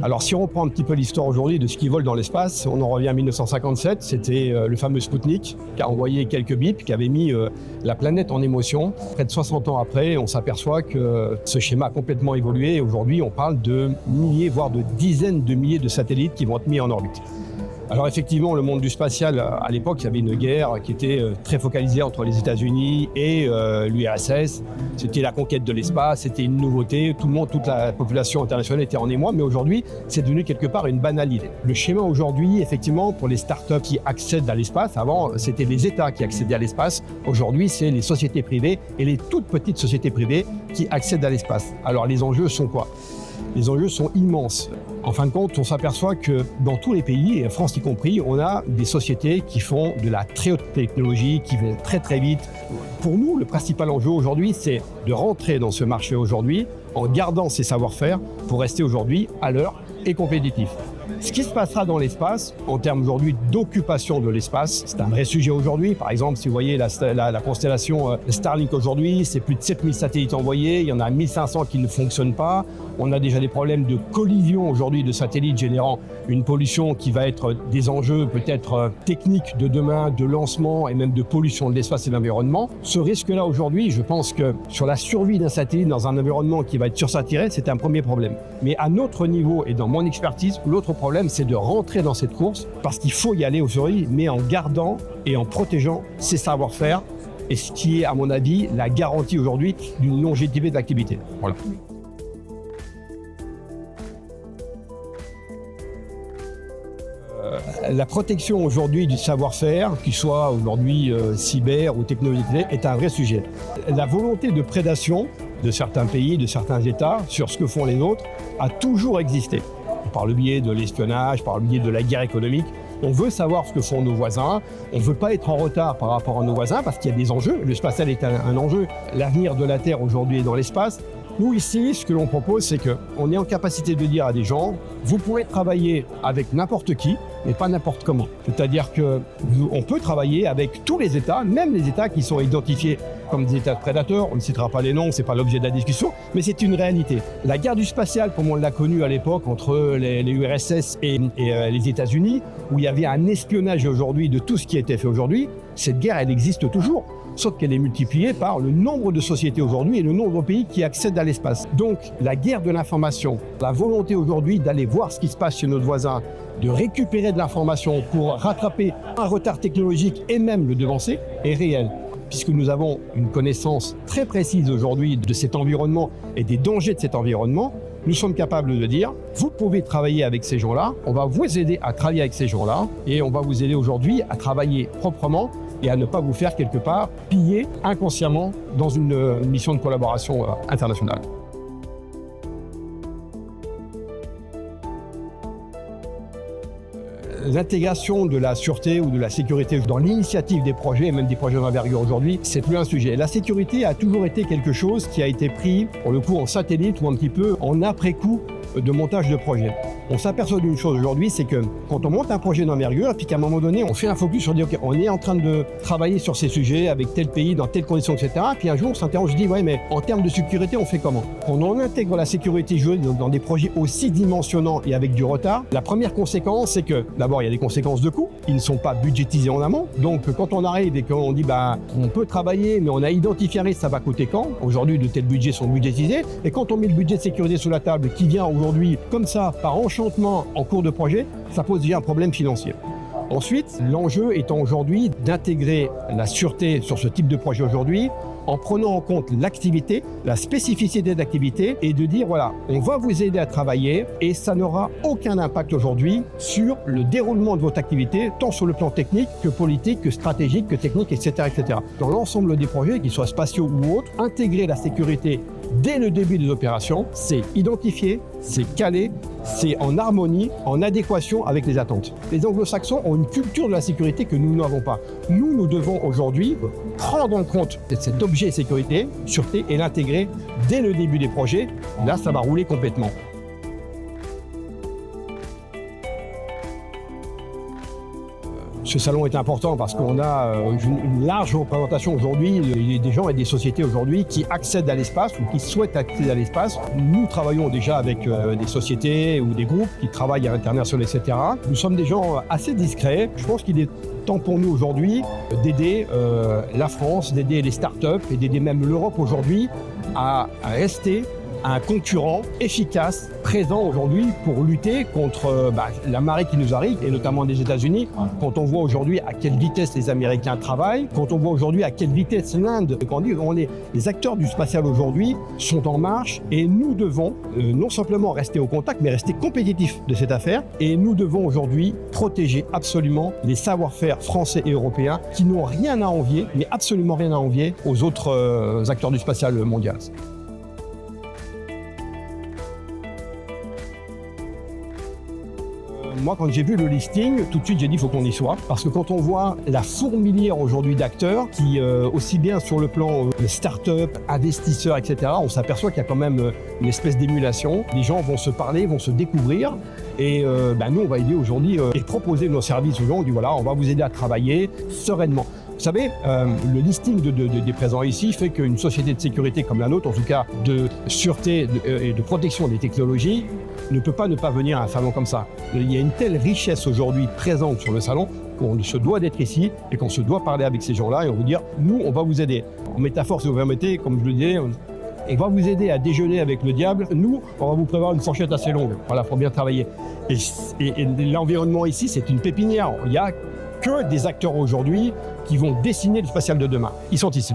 Alors si on reprend un petit peu l'histoire aujourd'hui de ce qui vole dans l'espace, on en revient à 1957, c'était le fameux Spoutnik qui a envoyé quelques bips, qui avait mis la planète en émotion. Près de 60 ans après, on s'aperçoit que ce schéma a complètement évolué et aujourd'hui on parle de milliers, voire de dizaines de milliers de satellites qui vont être mis en orbite. Alors effectivement, le monde du spatial, à l'époque, il y avait une guerre qui était très focalisée entre les États-Unis et l'URSS. C'était la conquête de l'espace, c'était une nouveauté. Tout le monde, toute la population internationale était en émoi, mais aujourd'hui, c'est devenu quelque part une banalité. Le schéma aujourd'hui, effectivement, pour les startups qui accèdent à l'espace, avant, c'était les États qui accédaient à l'espace. Aujourd'hui, c'est les sociétés privées et les toutes petites sociétés privées qui accèdent à l'espace. Alors les enjeux sont quoi ? Les enjeux sont immenses. En fin de compte, on s'aperçoit que dans tous les pays, et France y compris, on a des sociétés qui font de la très haute technologie, qui vont très très vite. Pour nous, le principal enjeu aujourd'hui, c'est de rentrer dans ce marché aujourd'hui en gardant ses savoir-faire pour rester aujourd'hui à l'heure et compétitif. Ce qui se passera dans l'espace, en termes aujourd'hui d'occupation de l'espace, c'est un vrai sujet aujourd'hui. Par exemple, si vous voyez la constellation Starlink aujourd'hui, c'est plus de 7000 satellites envoyés, il y en a 1500 qui ne fonctionnent pas. On a déjà des problèmes de collision aujourd'hui de satellites générant une pollution qui va être des enjeux peut-être techniques de demain, de lancement et même de pollution de l'espace et de l'environnement. Ce risque-là aujourd'hui, je pense que sur la survie d'un satellite dans un environnement qui va être sursaturé, c'est un premier problème. Mais à notre niveau et dans mon expertise, l'autre problème, c'est de rentrer dans cette course parce qu'il faut y aller aujourd'hui, mais en gardant et en protégeant ses savoir-faire et ce qui est, à mon avis, la garantie aujourd'hui d'une longévité de l'activité. Voilà. La protection aujourd'hui du savoir-faire, qu'il soit aujourd'hui cyber ou technologique, est un vrai sujet. La volonté de prédation de certains pays, de certains États, sur ce que font les autres, a toujours existé. Par le biais de l'espionnage, par le biais de la guerre économique. On veut savoir ce que font nos voisins, on ne veut pas être en retard par rapport à nos voisins parce qu'il y a des enjeux. Le spatial est un enjeu. L'avenir de la Terre aujourd'hui est dans l'espace. Nous ici, ce que l'on propose, c'est qu'on est en capacité de dire à des gens, vous pouvez travailler avec n'importe qui, mais pas n'importe comment. C'est-à-dire qu'on peut travailler avec tous les États, même les États qui sont identifiés comme des États prédateurs. On ne citera pas les noms, c'est pas l'objet de la discussion, mais c'est une réalité. La guerre du spatial, comme on l'a connue à l'époque entre les URSS et les États-Unis, où il y avait un espionnage aujourd'hui de tout ce qui a été fait aujourd'hui, cette guerre, elle existe toujours. Sauf qu'elle est multipliée par le nombre de sociétés aujourd'hui et le nombre de pays qui accèdent à l'espace. Donc, la guerre de l'information, la volonté aujourd'hui d'aller voir ce qui se passe chez notre voisin, de récupérer de l'information pour rattraper un retard technologique et même le devancer, est réelle. Puisque nous avons une connaissance très précise aujourd'hui de cet environnement et des dangers de cet environnement, nous sommes capables de dire, vous pouvez travailler avec ces gens-là, on va vous aider à travailler avec ces gens-là, et on va vous aider aujourd'hui à travailler proprement et à ne pas vous faire quelque part piller inconsciemment dans une mission de collaboration internationale. L'intégration de la sûreté ou de la sécurité dans l'initiative des projets, et même des projets d'envergure aujourd'hui, c'est plus un sujet. La sécurité a toujours été quelque chose qui a été pris, pour le coup, en satellite ou un petit peu en après-coup de montage de projet. On s'aperçoit d'une chose aujourd'hui, c'est que quand on monte un projet d'envergure, puis qu'à un moment donné, on fait un focus sur dire, OK, on est en train de travailler sur ces sujets avec tel pays, dans telles conditions, etc. Puis un jour, on s'interroge, je dis, ouais, mais en termes de sécurité, on fait comment? Quand on intègre la sécurité dans des projets aussi dimensionnants et avec du retard, la première conséquence, c'est que, d'abord, il y a des conséquences de coûts. Ils ne sont pas budgétisés en amont. Donc, quand on arrive et qu'on dit, on peut travailler, mais on a identifié ça va coûter quand? Aujourd'hui, de tels budgets sont budgétisés. Et quand on met le budget de sécurité sous la table, qui vient aujourd'hui, comme ça, par enchantement en cours de projet, ça pose déjà un problème financier. Ensuite, l'enjeu étant aujourd'hui d'intégrer la sûreté sur ce type de projet aujourd'hui en prenant en compte l'activité, la spécificité d'activité et de dire voilà, on va vous aider à travailler et ça n'aura aucun impact aujourd'hui sur le déroulement de votre activité, tant sur le plan technique que politique, que stratégique, que technique, etc. etc. Dans l'ensemble des projets, qu'ils soient spatiaux ou autres, intégrer la sécurité dès le début des opérations, c'est identifier, c'est caler, c'est en harmonie, en adéquation avec les attentes. Les anglo-saxons ont une culture de la sécurité que nous n'avons pas. Nous devons aujourd'hui prendre en compte cet objet sécurité, sûreté, et l'intégrer dès le début des projets. Là, ça va rouler complètement. Ce salon est important parce qu'on a une large représentation aujourd'hui des gens et des sociétés aujourd'hui qui accèdent à l'espace ou qui souhaitent accéder à l'espace. Nous travaillons déjà avec des sociétés ou des groupes qui travaillent à l'international, etc. Nous sommes des gens assez discrets. Je pense qu'il est temps pour nous aujourd'hui d'aider la France, d'aider les startups et d'aider même l'Europe aujourd'hui à rester un concurrent efficace, présent aujourd'hui pour lutter contre la marée qui nous arrive, et notamment des États-Unis. Quand on voit aujourd'hui à quelle vitesse les Américains travaillent, quand on voit aujourd'hui à quelle vitesse l'Inde, les acteurs du spatial aujourd'hui sont en marche, et nous devons non simplement rester au contact, mais rester compétitifs de cette affaire. Et nous devons aujourd'hui protéger absolument les savoir-faire français et européens qui n'ont rien à envier, mais absolument rien à envier aux autres acteurs du spatial mondial. Moi, quand j'ai vu le listing, tout de suite, j'ai dit, il faut qu'on y soit. Parce que quand on voit la fourmilière aujourd'hui d'acteurs, qui, aussi bien sur le plan start-up, investisseurs, etc., on s'aperçoit qu'il y a quand même une espèce d'émulation. Les gens vont se parler, vont se découvrir. Et nous, on va aider aujourd'hui et proposer nos services aux gens. On dit, voilà, on va vous aider à travailler sereinement. Vous savez, le listing des présents ici fait qu'une société de sécurité comme la nôtre, en tout cas de sûreté et de protection des technologies, ne peut pas ne pas venir à un salon comme ça. Il y a une telle richesse aujourd'hui présente sur le salon qu'on se doit d'être ici et qu'on se doit parler avec ces gens-là et on va vous dire, nous, on va vous aider. En métaphore, si vous permettez, comme je le disais, on va vous aider à déjeuner avec le diable. Nous, on va vous prévoir une fourchette assez longue, voilà, pour bien travailler. Et l'environnement ici, c'est une pépinière. Il y a que des acteurs aujourd'hui qui vont dessiner le spatial de demain. Ils sont ici.